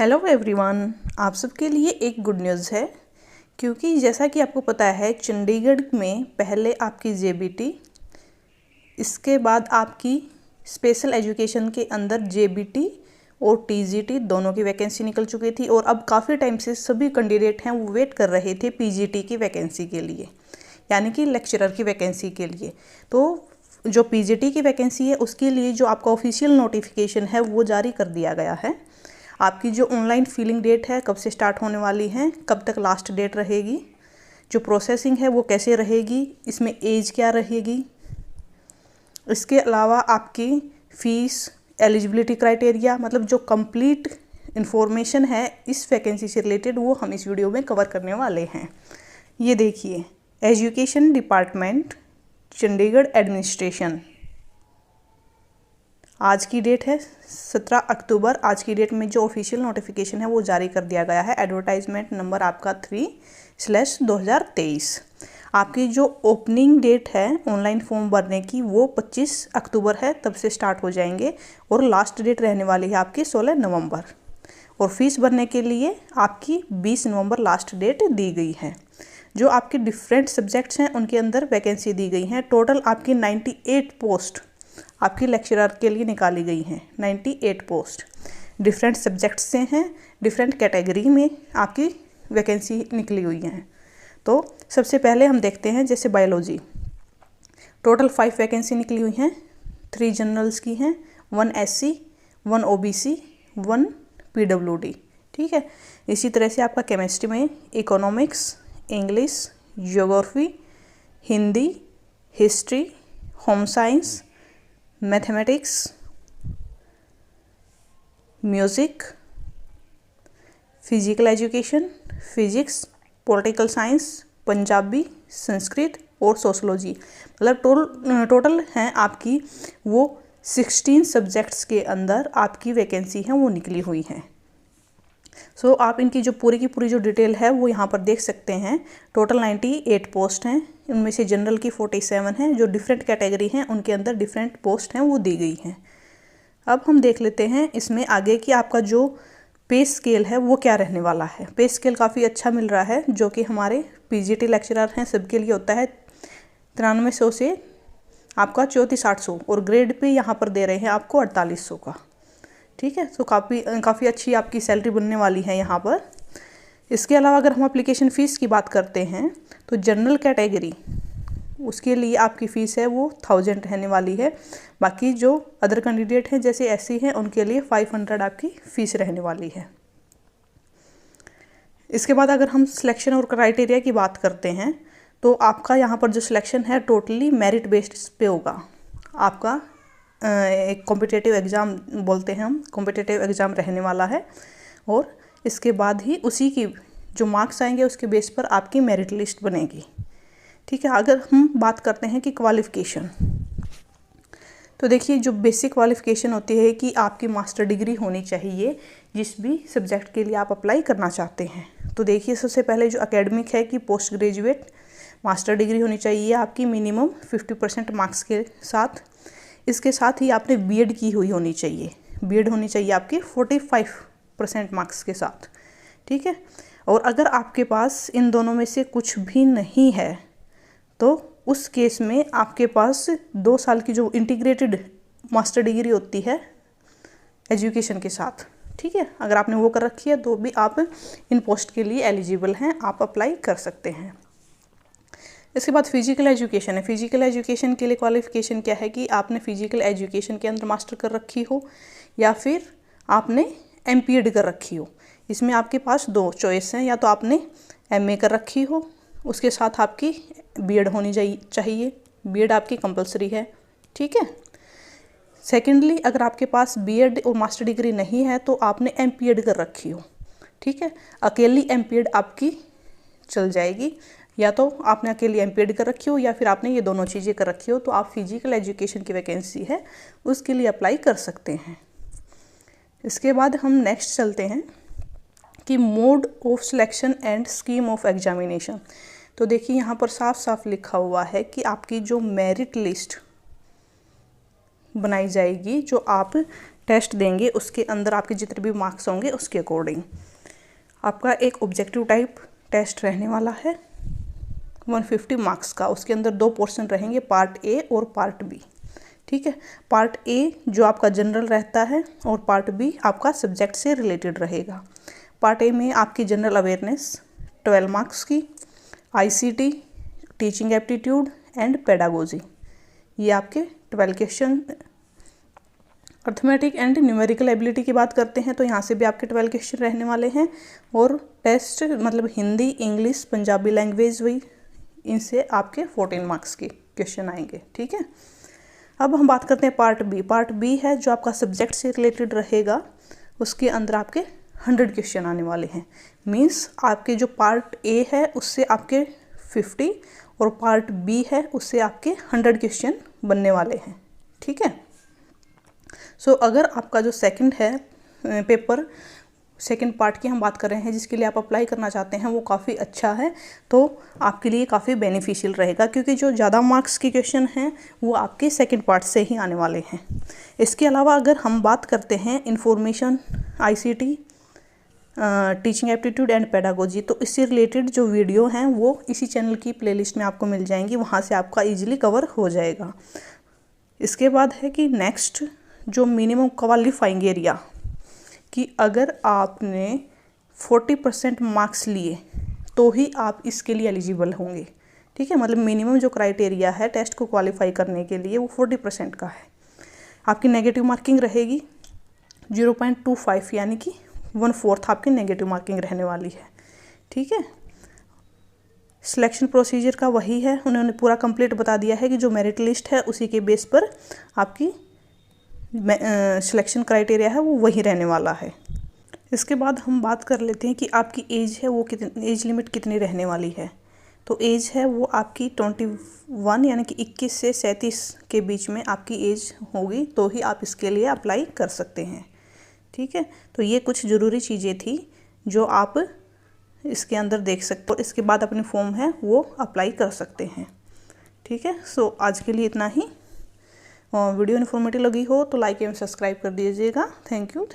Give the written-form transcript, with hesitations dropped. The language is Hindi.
हेलो एवरीवन, आप सबके लिए एक गुड न्यूज़ है क्योंकि जैसा कि आपको पता है चंडीगढ़ में पहले आपकी जेबीटी, इसके बाद आपकी स्पेशल एजुकेशन के अंदर जेबीटी और टीजीटी दोनों की वैकेंसी निकल चुकी थी और अब काफ़ी टाइम से सभी कैंडिडेट हैं वो वेट कर रहे थे पीजीटी की वैकेंसी के लिए, यानी कि लेक्चरर की वैकेंसी के लिए। तो जो पीजीटी की वैकेंसी है उसके लिए जो आपका ऑफिशियल नोटिफिकेशन है वो जारी कर दिया गया है। आपकी जो ऑनलाइन फिलिंग डेट है कब से स्टार्ट होने वाली है, कब तक लास्ट डेट रहेगी, जो प्रोसेसिंग है वो कैसे रहेगी, इसमें एज क्या रहेगी, इसके अलावा आपकी फ़ीस, एलिजिबिलिटी क्राइटेरिया, मतलब जो कंप्लीट इन्फॉर्मेशन है इस वैकेंसी से रिलेटेड वो हम इस वीडियो में कवर करने वाले हैं। ये देखिए, एजुकेशन डिपार्टमेंट चंडीगढ़ एडमिनिस्ट्रेशन, आज की डेट है 17 अक्टूबर। आज की डेट में जो ऑफिशियल नोटिफिकेशन है वो जारी कर दिया गया है। एडवर्टाइजमेंट नंबर आपका 3/2023। आपकी जो ओपनिंग डेट है ऑनलाइन फॉर्म भरने की वो 25 अक्टूबर है, तब से स्टार्ट हो जाएंगे और लास्ट डेट रहने वाली है आपकी 16 नवंबर। और फीस भरने के लिए आपकी 20 नवंबर लास्ट डेट दी गई है। जो आपके डिफरेंट सब्जेक्ट्स हैं उनके अंदर वैकेंसी दी गई हैं। टोटल आपकी 98 पोस्ट आपकी लेक्चरर के लिए निकाली गई हैं। 98 पोस्ट डिफरेंट सब्जेक्ट्स से हैं, डिफरेंट कैटेगरी में आपकी वैकेंसी निकली हुई हैं। तो सबसे पहले हम देखते हैं जैसे बायोलॉजी, टोटल 5 वैकेंसी निकली हुई हैं। 3 जनरल्स की हैं, 1 SC, 1 OBC, 1 PWD। ठीक है। इसी तरह से आपका केमिस्ट्री में economics, English, geography, Hindi, history, home science, mathematics, music, physical education, physics, political science, Punjabi, Sanskrit और सोशोलॉजी, मतलब टोटल हैं आपकी वो 16 सब्जेक्ट्स के अंदर आपकी वैकेंसी है वो निकली हुई हैं। सो आप इनकी जो पूरी की पूरी जो डिटेल है वो यहाँ पर देख सकते हैं। टोटल 98 पोस्ट हैं, उनमें से जनरल की 47 हैं। जो डिफरेंट कैटेगरी हैं उनके अंदर डिफरेंट पोस्ट हैं वो दी गई हैं। अब हम देख लेते हैं इसमें आगे कि आपका जो पे स्केल है वो क्या रहने वाला है। पे स्केल काफ़ी अच्छा मिल रहा है, जो कि हमारे पीजीटी लेक्चरर हैं सबके लिए होता है 9300 से आपका 3400 और ग्रेड पे यहाँ पर दे रहे हैं आपको 4800 का। ठीक है। तो काफ़ी अच्छी आपकी सैलरी बनने वाली है यहाँ पर। इसके अलावा अगर हम एप्लीकेशन फ़ीस की बात करते हैं तो जनरल कैटेगरी उसके लिए आपकी फ़ीस है वो 1000 रहने वाली है। बाकी जो अदर कैंडिडेट हैं जैसे SC हैं उनके लिए 500 आपकी फ़ीस रहने वाली है। इसके बाद अगर हम सिलेक्शन और क्राइटेरिया की बात करते हैं तो आपका यहाँ पर जो सिलेक्शन है टोटली मेरिट बेस्ड पे होगा। आपका एक कॉम्पिटिटिव एग्ज़ाम बोलते हैं हम, कॉम्पिटिटिव एग्ज़ाम रहने वाला है और इसके बाद ही उसी की जो मार्क्स आएंगे उसके बेस पर आपकी मेरिट लिस्ट बनेगी। ठीक है। अगर हम बात करते हैं कि क्वालिफ़िकेशन, तो देखिए जो बेसिक क्वालिफ़िकेशन होती है कि आपकी मास्टर डिग्री होनी चाहिए जिस भी सब्जेक्ट के लिए आप अप्लाई करना चाहते हैं। तो देखिए सबसे पहले जो एकेडमिक है कि पोस्ट ग्रेजुएट मास्टर डिग्री होनी चाहिए आपकी मिनिमम 50% मार्क्स के साथ। इसके साथ ही आपने बीएड की हुई होनी चाहिए, बीएड होनी चाहिए आपकी 45% मार्क्स के साथ। ठीक है। और अगर आपके पास इन दोनों में से कुछ भी नहीं है तो उस केस में आपके पास 2 साल की जो इंटीग्रेटेड मास्टर डिग्री होती है एजुकेशन के साथ, ठीक है, अगर आपने वो कर रखी है तो भी आप इन पोस्ट के लिए एलिजिबल हैं, आप अप्लाई कर सकते हैं। इसके बाद फिजिकल एजुकेशन है। फिजिकल एजुकेशन के लिए क्वालिफ़िकेशन क्या है कि आपने फिजिकल एजुकेशन के अंदर मास्टर कर रखी हो या फिर आपने MPED कर रखी हो। इसमें आपके पास 2 चॉइस हैं, या तो आपने MA कर रखी हो, उसके साथ आपकी बीएड होनी चाहिए, बीएड आपकी कंपलसरी है। ठीक है। सेकेंडली अगर आपके पास बीएड और मास्टर डिग्री नहीं है तो आपने MPED कर रखी हो। ठीक है। अकेली MPED आपकी चल जाएगी, या तो आपने अकेली MPED कर रखी हो या फिर आपने ये दोनों चीज़ें कर रखी हो तो आप फिजिकल एजुकेशन की वैकेंसी है उसके लिए अप्लाई कर सकते हैं। इसके बाद हम नेक्स्ट चलते हैं कि mode of selection and scheme of examination. तो देखिए यहाँ पर साफ साफ लिखा हुआ है कि आपकी जो मेरिट लिस्ट बनाई जाएगी, जो आप टेस्ट देंगे उसके अंदर आपके जितने भी मार्क्स होंगे उसके अकॉर्डिंग आपका एक ऑब्जेक्टिव टाइप टेस्ट रहने वाला है 150 मार्क्स का। उसके अंदर 2 पोर्शन रहेंगे, पार्ट ए और पार्ट बी। ठीक है, पार्ट ए जो आपका जनरल रहता है और पार्ट बी आपका सब्जेक्ट से रिलेटेड रहेगा। पार्ट ए में आपकी जनरल अवेयरनेस 12 मार्क्स की, ICT, teaching aptitude and pedagogy, ये आपके 12 question. Arithmetic and numerical ability की बात करते हैं तो यहाँ से भी आपके 12 क्वेश्चन रहने वाले हैं। और टेस्ट मतलब हिंदी, इंग्लिश, पंजाबी लैंग्वेज हुई, इनसे आपके 14 मार्क्स के क्वेश्चन आएंगे। ठीक है, अब हम बात करते हैं पार्ट बी। पार्ट बी है जो आपका सब्जेक्ट से रिलेटेड रहेगा, उसके अंदर आपके 100 क्वेश्चन आने वाले हैं। मीन्स आपके जो पार्ट ए है उससे आपके 50 और पार्ट बी है उससे आपके 100 क्वेश्चन बनने वाले हैं। ठीक है, सो अगर आपका जो सेकंड है पेपर, सेकंड पार्ट की हम बात कर रहे हैं जिसके लिए आप अप्लाई करना चाहते हैं, वो काफ़ी अच्छा है तो आपके लिए काफ़ी बेनिफिशियल रहेगा, क्योंकि जो ज़्यादा मार्क्स के क्वेश्चन हैं वो आपके सेकंड पार्ट से ही आने वाले हैं। इसके अलावा अगर हम बात करते हैं information, ICT, teaching aptitude and pedagogy, तो इससे रिलेटेड जो वीडियो हैं वो इसी चैनल की प्लेलिस्ट में आपको मिल जाएंगी, वहाँ से आपका ईजिली कवर हो जाएगा। इसके बाद है कि नेक्स्ट जो मिनिमम क्वालिफाइंग एरिया, कि अगर आपने 40% मार्क्स लिए तो ही आप इसके लिए एलिजिबल होंगे। ठीक है, मतलब मिनिमम जो क्राइटेरिया है टेस्ट को क्वालिफाई करने के लिए वो 40% का है। आपकी नेगेटिव मार्किंग रहेगी 0.25, यानी कि 1/4 आपकी नेगेटिव मार्किंग रहने वाली है। ठीक है, सिलेक्शन प्रोसीजर का वही है, उन्होंने पूरा कंप्लीट बता दिया है कि जो मेरिट लिस्ट है उसी के बेस पर आपकी सिलेक्शन क्राइटेरिया है वो वही रहने वाला है। इसके बाद हम बात कर लेते हैं कि आपकी एज है वो कितनी, एज लिमिट कितनी रहने वाली है। तो एज है वो आपकी 21 यानी कि 21 से 37 के बीच में आपकी एज होगी तो ही आप इसके लिए अप्लाई कर सकते हैं। ठीक है, तो ये कुछ ज़रूरी चीज़ें थी जो आप इसके अंदर देख सकते हो। इसके बाद अपनी फॉर्म है वो अप्लाई कर सकते हैं। ठीक है, सो आज के लिए इतना ही। वीडियो इन्फॉर्मेटिव लगी हो तो लाइक एवं सब्सक्राइब कर दीजिएगा। Thank you.